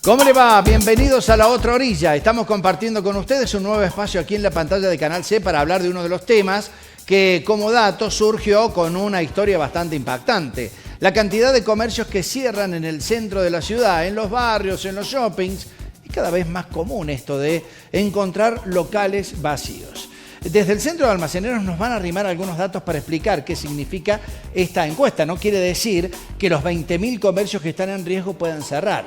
¿Cómo le va? Bienvenidos a La Otra Orilla. Estamos compartiendo con ustedes un nuevo espacio aquí en la pantalla de Canal C para hablar de uno de los temas que, como dato, surgió con una historia bastante impactante. La cantidad de comercios que cierran en el centro de la ciudad, en los barrios, en los shoppings. Es cada vez más común esto de encontrar locales vacíos. Desde el Centro de Almaceneros nos van a arrimar algunos datos para explicar qué significa esta encuesta. No quiere decir que los 20.000 comercios que están en riesgo puedan cerrar,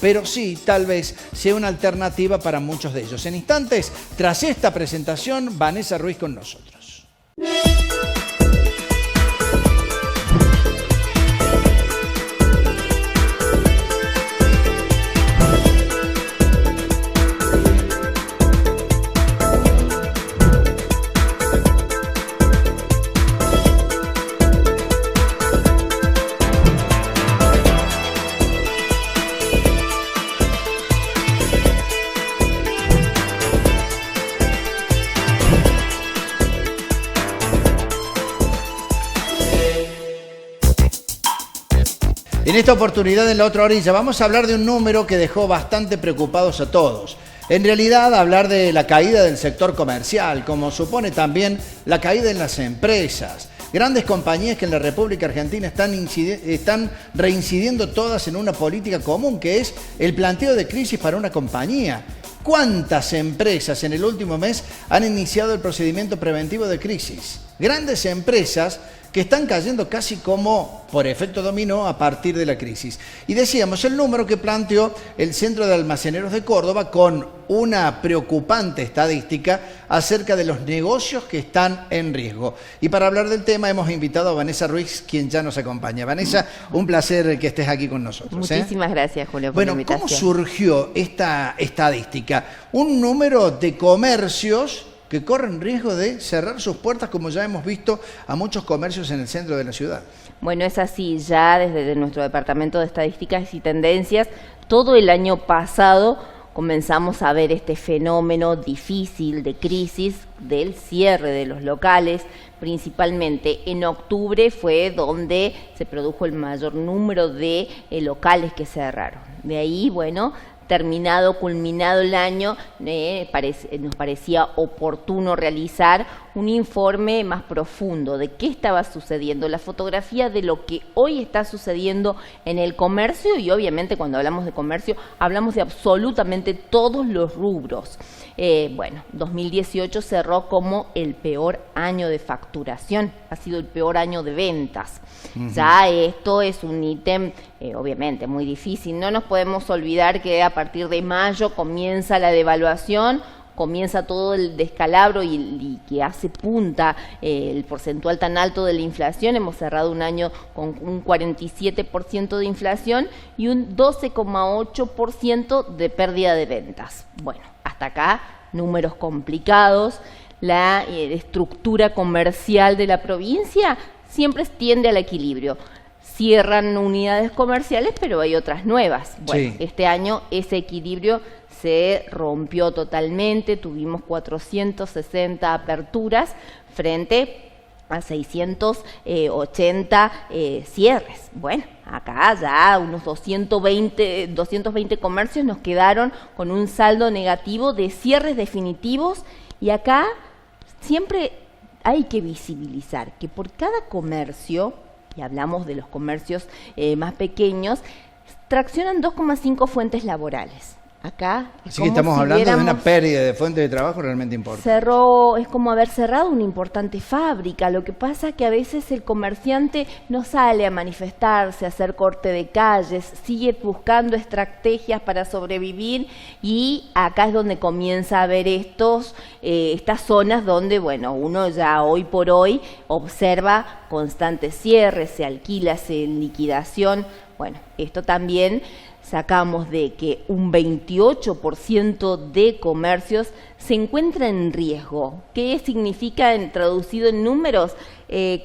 pero sí, tal vez sea una alternativa para muchos de ellos. En instantes, tras esta presentación, Vanessa Ruiz con nosotros. En esta oportunidad, en La Otra Orilla, vamos a hablar de un número que dejó bastante preocupados a todos. En realidad, hablar de la caída del sector comercial, como supone también la caída en las empresas. Grandes compañías que en la República Argentina están reincidiendo todas en una política común, que es el planteo de crisis para una compañía. ¿Cuántas empresas en el último mes han iniciado el procedimiento preventivo de crisis? Grandes empresas que están cayendo casi como por efecto dominó a partir de la crisis. Y decíamos, el número que planteó el Centro de Almaceneros de Córdoba con una preocupante estadística acerca de los negocios que están en riesgo. Y para hablar del tema hemos invitado a Vanessa Ruiz, quien ya nos acompaña. Vanessa, un placer que estés aquí con nosotros. Muchísimas gracias, Julio, por la invitación. ¿Cómo surgió esta estadística? Un número de comercios que corren riesgo de cerrar sus puertas, como ya hemos visto a muchos comercios en el centro de la ciudad. Bueno, es así, ya desde nuestro Departamento de Estadísticas y Tendencias, todo el año pasado comenzamos a ver este fenómeno difícil de crisis del cierre de los locales. Principalmente en octubre fue donde se produjo el mayor número de locales que cerraron. De ahí, bueno, culminado el año, nos parecía oportuno realizar un informe más profundo de qué estaba sucediendo, la fotografía de lo que hoy está sucediendo en el comercio, y obviamente cuando hablamos de comercio hablamos de absolutamente todos los rubros. 2018 cerró como el peor año de facturación, ha sido el peor año de ventas. Ya esto es un ítem obviamente muy difícil. No nos podemos olvidar que a partir de mayo comienza la devaluación, comienza todo el descalabro y que hace punta el porcentual tan alto de la inflación. Hemos cerrado un año con un 47% de inflación y un 12,8% de pérdida de ventas. Bueno, hasta acá números complicados. La estructura comercial de la provincia siempre tiende al equilibrio. Cierran unidades comerciales, pero hay otras nuevas. Bueno, sí. Este año ese equilibrio se rompió totalmente, tuvimos 460 aperturas frente a 680 cierres. Bueno, acá ya unos 220 comercios nos quedaron con un saldo negativo de cierres definitivos, y acá siempre hay que visibilizar que por cada comercio, y hablamos de los comercios más pequeños, traccionan 2,5 fuentes laborales. Acá así que estamos hablando de una pérdida de fuentes de trabajo realmente importante. Es como haber cerrado una importante fábrica. Lo que pasa es que a veces el comerciante no sale a manifestarse, a hacer corte de calles, sigue buscando estrategias para sobrevivir, y acá es donde comienza a haber estas zonas donde, bueno, uno ya hoy por hoy observa constantes cierres, se alquila, se liquidación. Bueno, esto también sacamos de que un 28% de comercios se encuentra en riesgo. ¿Qué significa traducido en números?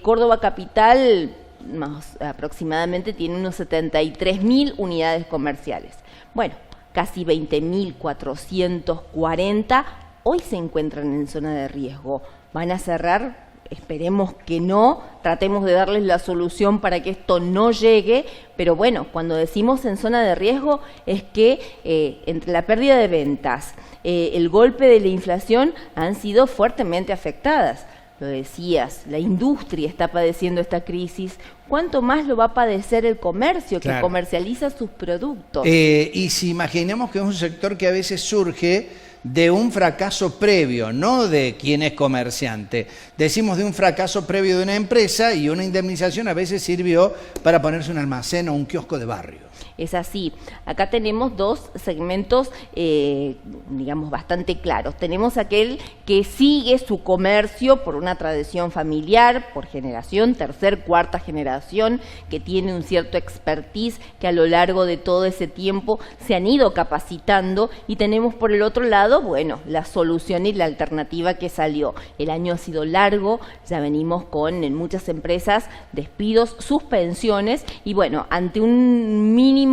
Córdoba Capital más aproximadamente tiene unos 73.000 unidades comerciales. Bueno, casi 20.440 hoy se encuentran en zona de riesgo. Van a cerrar esperemos que no, tratemos de darles la solución para que esto no llegue, pero bueno, cuando decimos en zona de riesgo es que entre la pérdida de ventas, el golpe de la inflación han sido fuertemente afectadas. Lo decías, la industria está padeciendo esta crisis. ¿Cuánto más lo va a padecer el comercio que comercializa sus productos? Y si imaginemos que es un sector que a veces surge de un fracaso previo, no de quien es comerciante. Decimos de un fracaso previo de una empresa y una indemnización a veces sirvió para ponerse un almacén o un kiosco de barrio. Es así. Acá tenemos dos segmentos, digamos, bastante claros. Tenemos aquel que sigue su comercio por una tradición familiar, por generación, tercer, cuarta generación, que tiene un cierto expertise, que a lo largo de todo ese tiempo se han ido capacitando. Y tenemos por el otro lado, bueno, la solución y la alternativa que salió. El año ha sido largo, ya venimos con, en muchas empresas, despidos, suspensiones, y bueno, ante un mínimo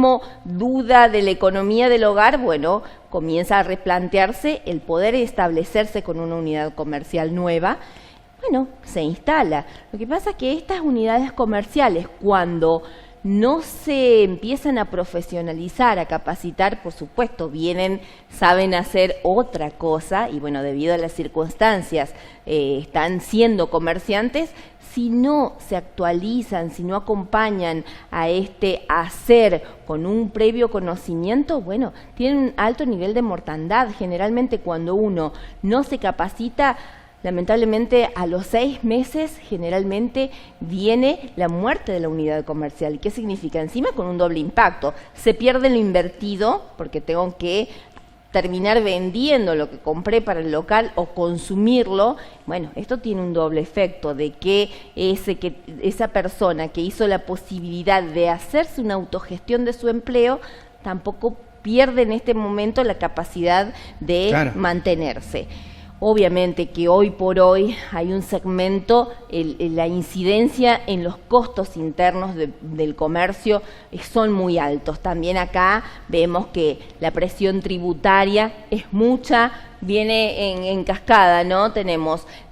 duda de la economía del hogar, bueno, comienza a replantearse el poder establecerse con una unidad comercial nueva. Bueno, se instala. Lo que pasa es que estas unidades comerciales, cuando no se empiezan a profesionalizar, a capacitar, por supuesto, saben hacer otra cosa y bueno, debido a las circunstancias, están siendo comerciantes. Si no se actualizan, si no acompañan a este hacer con un previo conocimiento, bueno, tienen un alto nivel de mortandad. Generalmente cuando uno no se capacita, lamentablemente a los 6 meses generalmente viene la muerte de la unidad comercial. ¿Y qué significa? Encima con un doble impacto. Se pierde lo invertido porque tengo que terminar vendiendo lo que compré para el local o consumirlo. Bueno, esto tiene un doble efecto de que esa persona que hizo la posibilidad de hacerse una autogestión de su empleo tampoco pierde en este momento la capacidad de mantenerse. Obviamente que hoy por hoy hay un segmento, la incidencia en los costos internos del comercio son muy altos. También acá vemos que la presión tributaria es mucha, viene en cascada, ¿no?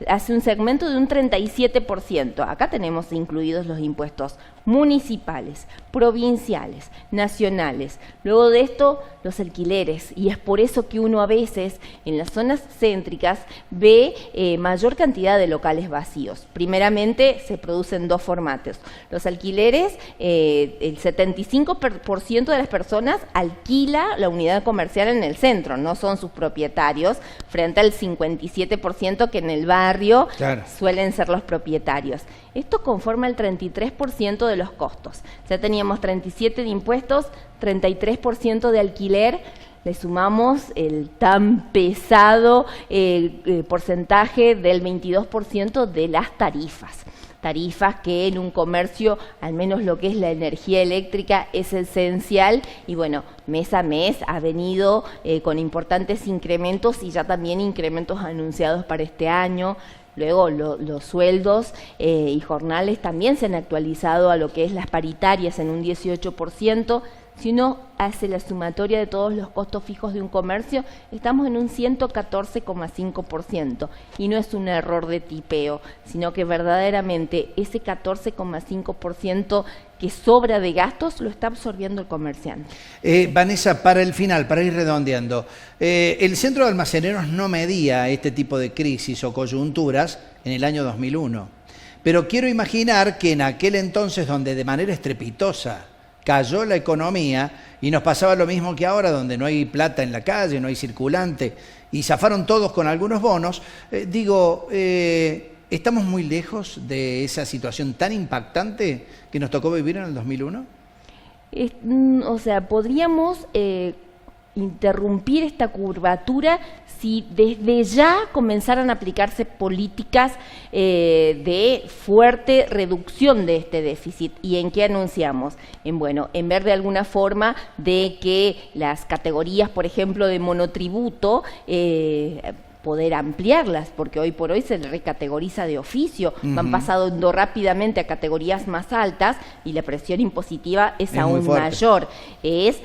Hace un segmento de un 37%. Acá tenemos incluidos los impuestos municipales, provinciales, nacionales. Luego de esto, los alquileres. Y es por eso que uno a veces en las zonas céntricas ve mayor cantidad de locales vacíos. Primeramente, se producen dos formatos. Los alquileres, el 75% de las personas alquila la unidad comercial en el centro, no son sus propietarios, frente al 57% que en el barrio suelen ser los propietarios. Esto conforma el 33% de los costos. Ya teníamos 37% de impuestos, 33% de alquiler, le sumamos el tan pesado porcentaje del 22% de las tarifas. Tarifas que en un comercio, al menos lo que es la energía eléctrica, es esencial y bueno, mes a mes ha venido con importantes incrementos y ya también incrementos anunciados para este año. Luego los sueldos y jornales también se han actualizado a lo que es las paritarias en un 18%. Si uno hace la sumatoria de todos los costos fijos de un comercio, estamos en un 114,5%. Y no es un error de tipeo, sino que verdaderamente ese 14,5% que sobra de gastos lo está absorbiendo el comerciante. Vanessa, para el final, para ir redondeando, el Centro de Almaceneros no medía este tipo de crisis o coyunturas en el año 2001. Pero quiero imaginar que en aquel entonces, donde de manera estrepitosa cayó la economía y nos pasaba lo mismo que ahora, donde no hay plata en la calle, no hay circulante y zafaron todos con algunos bonos, ¿estamos muy lejos de esa situación tan impactante que nos tocó vivir en el 2001? O sea, podríamos interrumpir esta curvatura si desde ya comenzaran a aplicarse políticas de fuerte reducción de este déficit. ¿Y en qué anunciamos? En ver de alguna forma de que las categorías, por ejemplo, de monotributo, poder ampliarlas, porque hoy por hoy se recategoriza de oficio, van pasando rápidamente a categorías más altas y la presión impositiva es aún mayor. Es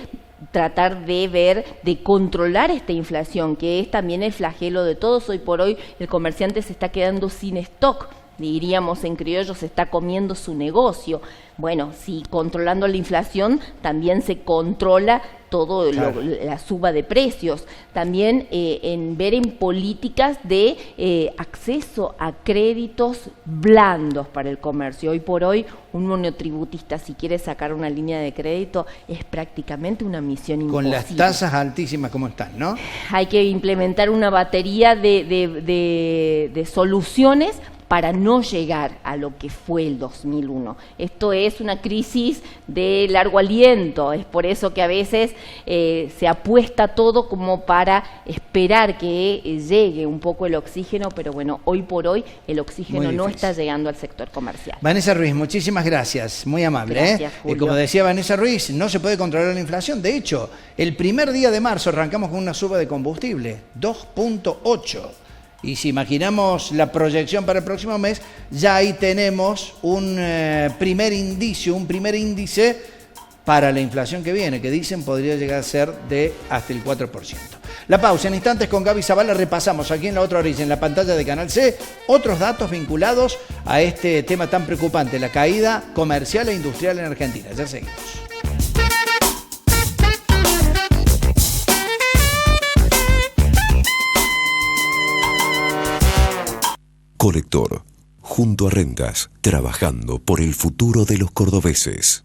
tratar de controlar esta inflación, que es también el flagelo de todos. Hoy por hoy el comerciante se está quedando sin stock diríamos en criollo, se está comiendo su negocio. Bueno, si controlando la inflación también se controla todo la suba de precios. También en ver en políticas de acceso a créditos blandos para el comercio. Hoy por hoy, un monotributista, si quiere sacar una línea de crédito, es prácticamente una misión imposible. Con las tasas altísimas como están, ¿no? Hay que implementar una batería de soluciones para no llegar a lo que fue el 2001. Esto es una crisis de largo aliento, es por eso que a veces se apuesta todo como para esperar que llegue un poco el oxígeno, pero bueno, hoy por hoy el oxígeno no está llegando al sector comercial. Vanessa Ruiz, muchísimas gracias, muy amable. Gracias, Julio. Como decía Vanessa Ruiz, no se puede controlar la inflación. De hecho, el primer día de marzo arrancamos con una suba de combustible, 2.8%. Y si imaginamos la proyección para el próximo mes, ya ahí tenemos un primer índice para la inflación que viene, que dicen podría llegar a ser de hasta el 4%. La pausa, en instantes con Gaby Zavala repasamos aquí en la otra orilla, en la pantalla de Canal C, otros datos vinculados a este tema tan preocupante, la caída comercial e industrial en Argentina. Ya seguimos. Colector, junto a Rentas, trabajando por el futuro de los cordobeses.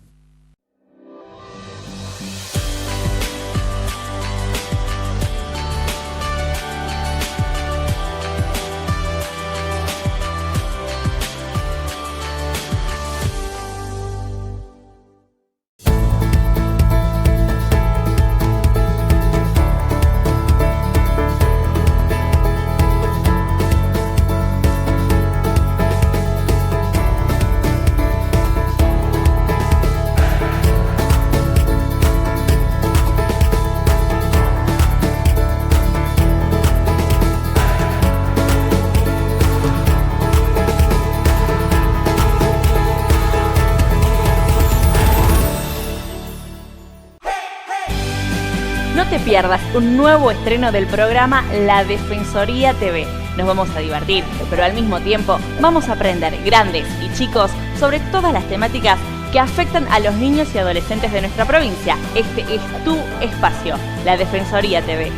No te pierdas un nuevo estreno del programa La Defensoría TV. Nos vamos a divertir, pero al mismo tiempo vamos a aprender, grandes y chicos, sobre todas las temáticas que afectan a los niños y adolescentes de nuestra provincia. Este es tu espacio, La Defensoría TV.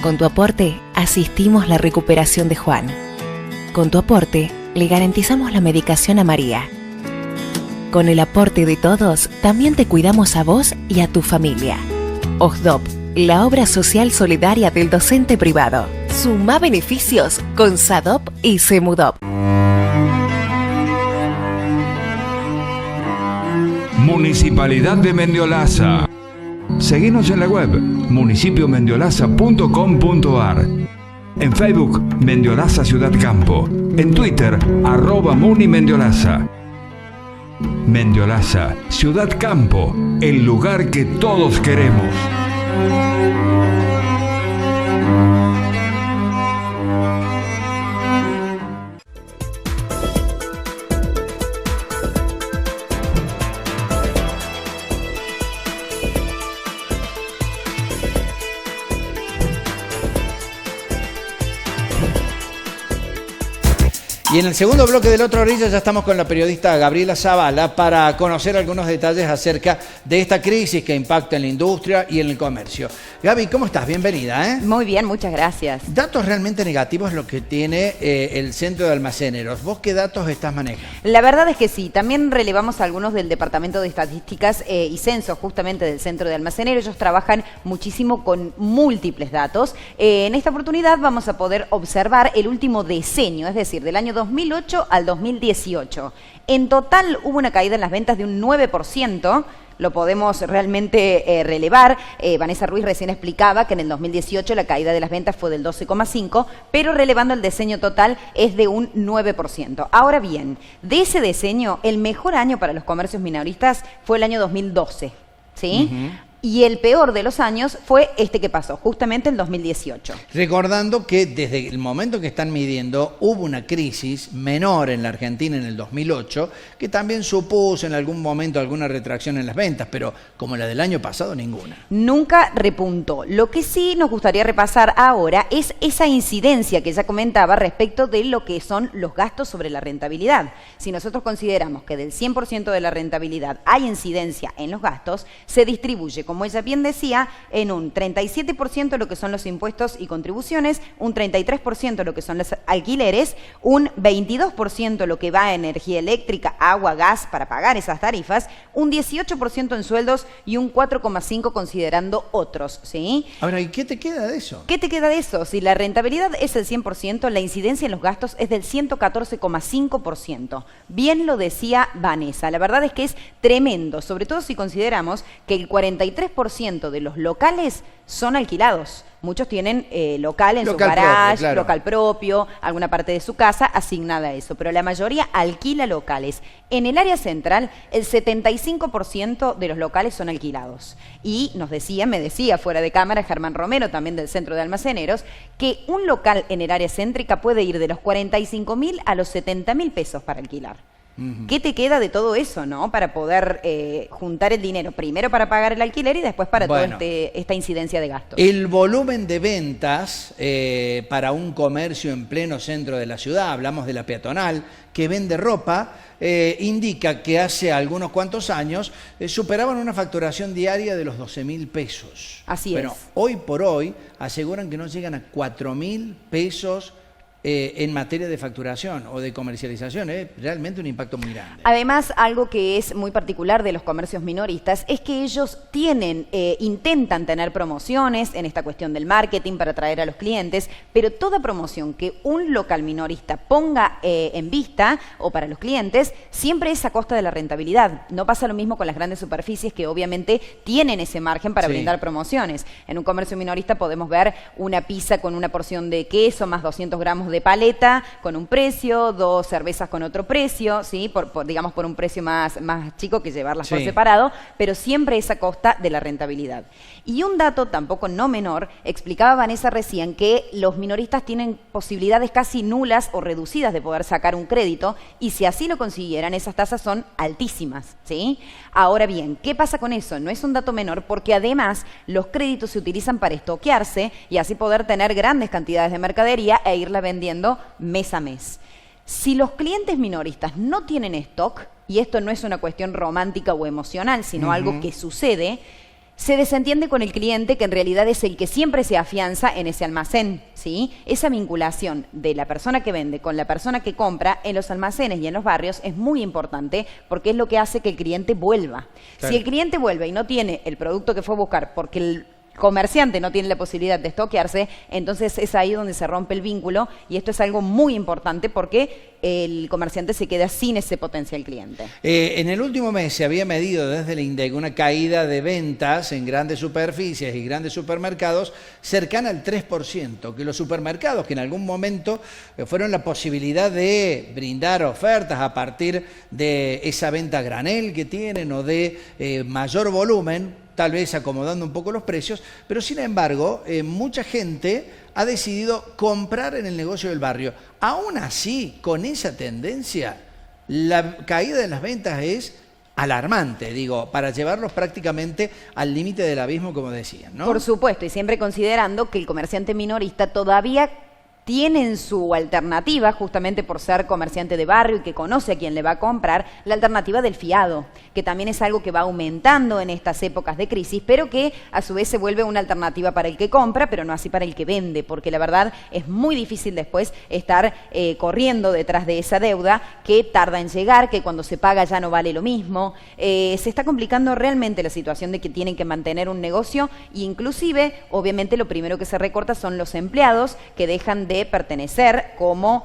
Con tu aporte, asistimos la recuperación de Juan. Con tu aporte, le garantizamos la medicación a María. Con el aporte de todos, también te cuidamos a vos y a tu familia. OSDOP, la obra social solidaria del docente privado. Suma beneficios con SADOP y SEMUDOP. Municipalidad de Mendiolaza. Seguinos en la web municipiomendiolaza.com.ar. En Facebook, Mendiolaza Ciudad Campo. En Twitter, @MuniMendiolaza. Mendiolaza, Ciudad Campo, el lugar que todos queremos. Y en el segundo bloque de la otra orilla ya estamos con la periodista Gabriela Zavala para conocer algunos detalles acerca de esta crisis que impacta en la industria y en el comercio. Gaby, ¿cómo estás? Bienvenida. Muy bien, muchas gracias. Datos realmente negativos lo que tiene el Centro de Almaceneros. ¿Vos qué datos estás manejando? La verdad es que sí, también relevamos algunos del Departamento de Estadísticas y Censo, justamente del Centro de Almaceneros. Ellos trabajan muchísimo con múltiples datos. En esta oportunidad vamos a poder observar el último decenio, es decir, del año 2008 al 2018. En total hubo una caída en las ventas de un 9%, lo podemos realmente relevar. Vanessa Ruiz recién explicaba que en el 2018 la caída de las ventas fue del 12,5%, pero relevando el decenio total es de un 9%. Ahora bien, de ese decenio, el mejor año para los comercios minoristas fue el año 2012. ¿Sí? Y el peor de los años fue este que pasó, justamente en 2018. Recordando que desde el momento que están midiendo hubo una crisis menor en la Argentina en el 2008, que también supuso en algún momento alguna retracción en las ventas, pero como la del año pasado, ninguna. Nunca repuntó. Lo que sí nos gustaría repasar ahora es esa incidencia que ya comentaba respecto de lo que son los gastos sobre la rentabilidad. Si nosotros consideramos que del 100% de la rentabilidad hay incidencia en los gastos, se distribuye, como ella bien decía, en un 37% lo que son los impuestos y contribuciones, un 33% lo que son los alquileres, un 22% lo que va a energía eléctrica, agua, gas para pagar esas tarifas, un 18% en sueldos y un 4,5% considerando otros, ¿sí? Ahora, ¿y qué te queda de eso? ¿Qué te queda de eso? Si la rentabilidad es el 100%, la incidencia en los gastos es del 114,5%. Bien lo decía Vanessa, la verdad es que es tremendo, sobre todo si consideramos que el 43% de los locales son alquilados. Muchos tienen local en su garage, local propio, alguna parte de su casa asignada a eso, pero la mayoría alquila locales. En el área central, el 75% de los locales son alquilados. Y me decía fuera de cámara Germán Romero, también del Centro de Almaceneros, que un local en el área céntrica puede ir de los 45.000 a los 70.000 pesos para alquilar. ¿Qué te queda de todo eso, no? Para poder juntar el dinero, primero para pagar el alquiler y después para toda esta incidencia de gastos. El volumen de ventas para un comercio en pleno centro de la ciudad, hablamos de la peatonal, que vende ropa, indica que hace algunos cuantos años superaban una facturación diaria de los 12.000 pesos. Así Bueno, hoy por hoy aseguran que no llegan a 4.000 pesos en materia de facturación o de comercialización. Realmente un impacto muy grande. Además, algo que es muy particular de los comercios minoristas es que ellos intentan tener promociones en esta cuestión del marketing para atraer a los clientes, pero toda promoción que un local minorista ponga en vista o para los clientes, siempre es a costa de la rentabilidad. No pasa lo mismo con las grandes superficies que obviamente tienen ese margen para brindar promociones. En un comercio minorista podemos ver una pizza con una porción de queso más 200 gramos de paleta con un precio, 2 cervezas con otro precio, ¿sí? Digamos por un precio más chico que llevarlas por separado, pero siempre es a costa de la rentabilidad. Y un dato tampoco no menor, explicaba Vanessa recién que los minoristas tienen posibilidades casi nulas o reducidas de poder sacar un crédito y si así lo consiguieran, esas tasas son altísimas, ¿sí? Ahora bien, ¿qué pasa con eso? No es un dato menor porque además los créditos se utilizan para estoquearse y así poder tener grandes cantidades de mercadería e irla vendiendo mes a mes. Si los clientes minoristas no tienen stock, y esto no es una cuestión romántica o emocional, sino algo que sucede, se desentiende con el cliente que en realidad es el que siempre se afianza en ese almacén, ¿sí? Esa vinculación de la persona que vende con la persona que compra en los almacenes y en los barrios es muy importante porque es lo que hace que el cliente vuelva. Claro. Si el cliente vuelve y no tiene el producto que fue a buscar porque el comerciante no tiene la posibilidad de estoquearse, entonces es ahí donde se rompe el vínculo y esto es algo muy importante porque el comerciante se queda sin ese potencial cliente. En el último mes se había medido desde el INDEC una caída de ventas en grandes superficies y grandes supermercados cercana al 3%, que los supermercados que en algún momento fueron la posibilidad de brindar ofertas a partir de esa venta a granel que tienen o de mayor volumen, tal vez acomodando un poco los precios, pero sin embargo, mucha gente ha decidido comprar en el negocio del barrio. Aún así, con esa tendencia, la caída de las ventas es alarmante, digo, para llevarlos prácticamente al límite del abismo, como decían, ¿no? Por supuesto, y siempre considerando que el comerciante minorista todavía tienen su alternativa, justamente por ser comerciante de barrio y que conoce a quién le va a comprar, la alternativa del fiado, que también es algo que va aumentando en estas épocas de crisis, pero que a su vez se vuelve una alternativa para el que compra, pero no así para el que vende, porque la verdad es muy difícil después estar corriendo detrás de esa deuda que tarda en llegar, que cuando se paga ya no vale lo mismo. Se está complicando realmente la situación de que tienen que mantener un negocio e inclusive, obviamente, lo primero que se recorta son los empleados que dejan de pertenecer como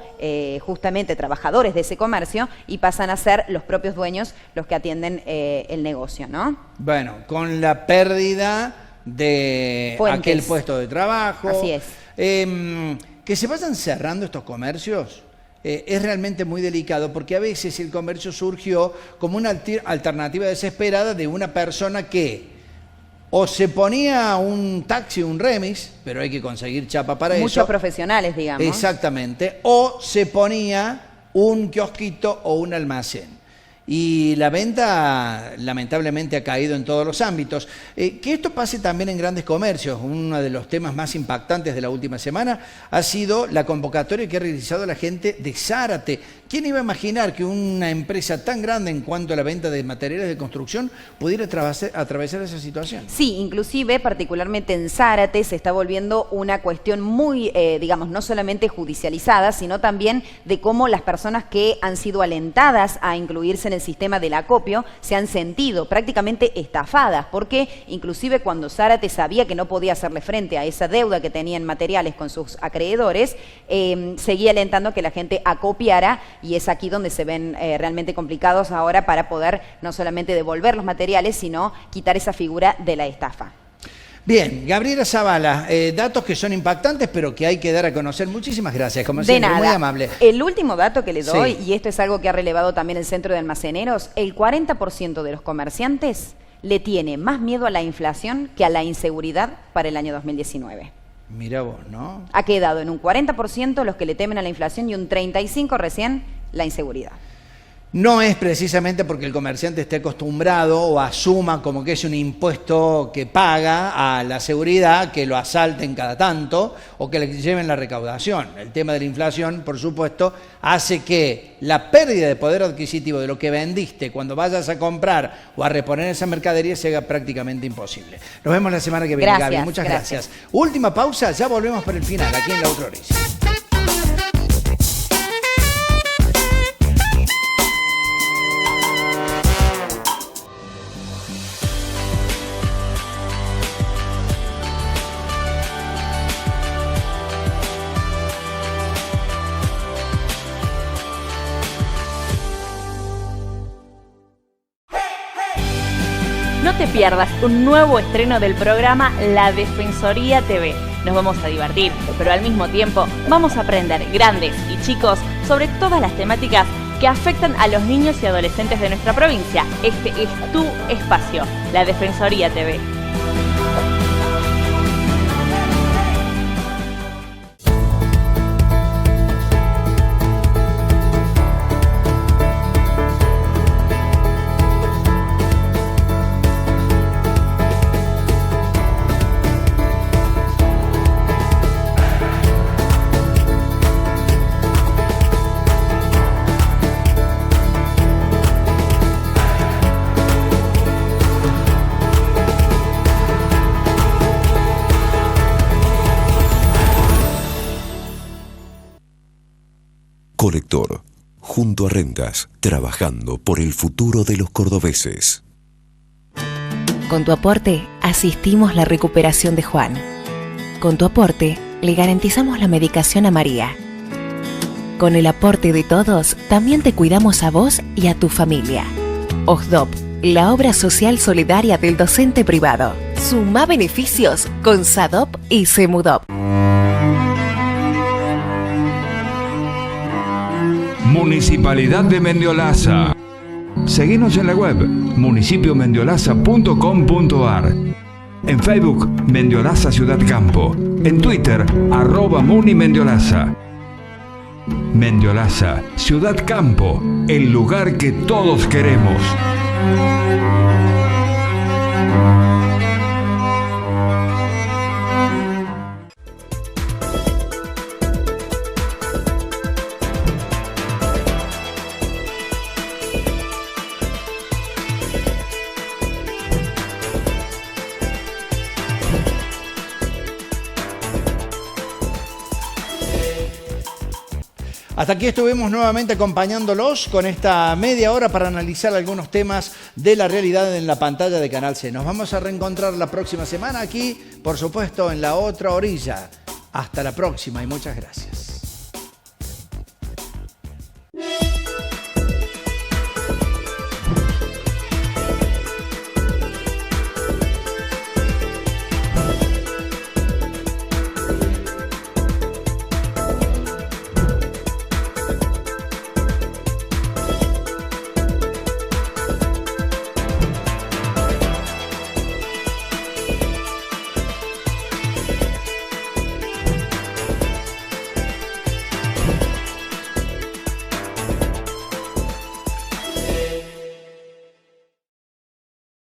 justamente trabajadores de ese comercio y pasan a ser los propios dueños los que atienden el negocio, ¿no? Bueno, con la pérdida de aquel puesto de trabajo. Así es. Que se vayan cerrando estos comercios es realmente muy delicado porque a veces el comercio surgió como una alternativa desesperada de una persona que o se ponía un taxi, un remis, pero hay que conseguir chapa para eso. Muchos profesionales, digamos. Exactamente. O se ponía un kiosquito o un almacén. Y la venta lamentablemente ha caído en todos los ámbitos. Que esto pase también en grandes comercios. Uno de los temas más impactantes de la última semana ha sido la convocatoria que ha realizado la gente de Zárate. ¿Quién iba a imaginar que una empresa tan grande en cuanto a la venta de materiales de construcción pudiera atravesar esa situación? Sí, inclusive particularmente en Zárate se está volviendo una cuestión muy, digamos, no solamente judicializada, sino también de cómo las personas que han sido alentadas a incluirse en el sistema del acopio se han sentido prácticamente estafadas, porque inclusive cuando Zárate sabía que no podía hacerle frente a esa deuda que tenía en materiales con sus acreedores, seguía alentando a que la gente acopiara, y es aquí donde se ven realmente complicados ahora para poder no solamente devolver los materiales, sino quitar esa figura de la estafa. Bien, Gabriela Zavala, datos que son impactantes, pero que hay que dar a conocer. Muchísimas gracias, como siempre, muy amable. El último dato que le doy, sí, y esto es algo que ha relevado también el Centro de Almaceneros, el 40% de los comerciantes le tiene más miedo a la inflación que a la inseguridad para el año 2019. Mira vos, ¿no? Ha quedado en un 40% los que le temen a la inflación y un 35% recién la inseguridad. No es precisamente porque el comerciante esté acostumbrado o asuma como que es un impuesto que paga a la seguridad, que lo asalten cada tanto o que le lleven la recaudación. El tema de la inflación, por supuesto, hace que la pérdida de poder adquisitivo de lo que vendiste cuando vayas a comprar o a reponer esa mercadería se haga prácticamente imposible. Nos vemos la semana que viene, gracias, Gaby. Muchas gracias. Última pausa, ya volvemos para el final, aquí en La Otra Orilla. No te pierdas un nuevo estreno del programa La Defensoría TV. Nos vamos a divertir, pero al mismo tiempo vamos a aprender, grandes y chicos, sobre todas las temáticas que afectan a los niños y adolescentes de nuestra provincia. Este es tu espacio, La Defensoría TV. Colector, junto a Rentas, trabajando por el futuro de los cordobeses. Con tu aporte, asistimos la recuperación de Juan. Con tu aporte, le garantizamos la medicación a María. Con el aporte de todos, también te cuidamos a vos y a tu familia. OSDOP, la obra social solidaria del docente privado. Suma beneficios con SADOP y SEMUDOP. Municipalidad de Mendiolaza. Seguinos en la web municipiomendiolaza.com.ar. En Facebook, Mendiolaza Ciudad Campo. En Twitter, @MuniMendiolaza. Mendiolaza, Ciudad Campo, el lugar que todos queremos. Hasta aquí estuvimos nuevamente acompañándolos con esta media hora para analizar algunos temas de la realidad en la pantalla de Canal C. Nos vamos a reencontrar la próxima semana aquí, por supuesto, en La Otra Orilla. Hasta la próxima y muchas gracias.